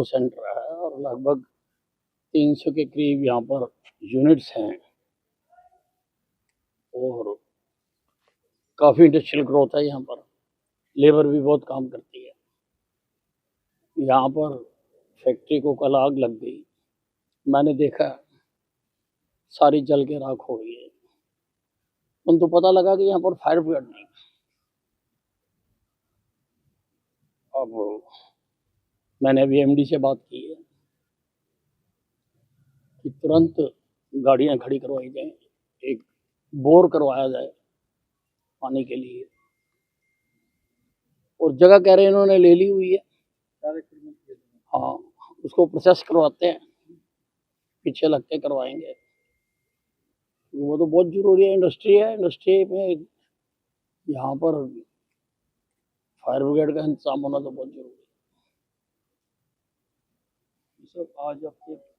Centre है और लगभग 300 के करीब यहाँ पर यूनिट्स हैं और काफ़ी इंडस्ट्रियल ग्रोथ है यहाँ पर। लेबर भी बहुत काम करती है। यहाँ पर फैक्ट्री को कल आग लग गई, मैंने देखा सारी जल के राख हो गई है। परंतु पता लगा कि यहाँ पर फायर ब्रिगेड नहीं। अब मैंने अभी एमडी से बात की है कि तुरंत गाड़ियां खड़ी करवाई जाएं, एक बोर करवाया जाए पानी के लिए। और जगह कह रहे हैं इन्होंने ले ली हुई है। हाँ, उसको प्रोसेस करवाते हैं, पीछे लगते करवाएंगे। वो तो बहुत जरूरी है, इंडस्ट्री है। इंडस्ट्री में यहाँ पर फायर ब्रिगेड का इंतजाम होना तो बहुत जरूरी है। सब आज आपके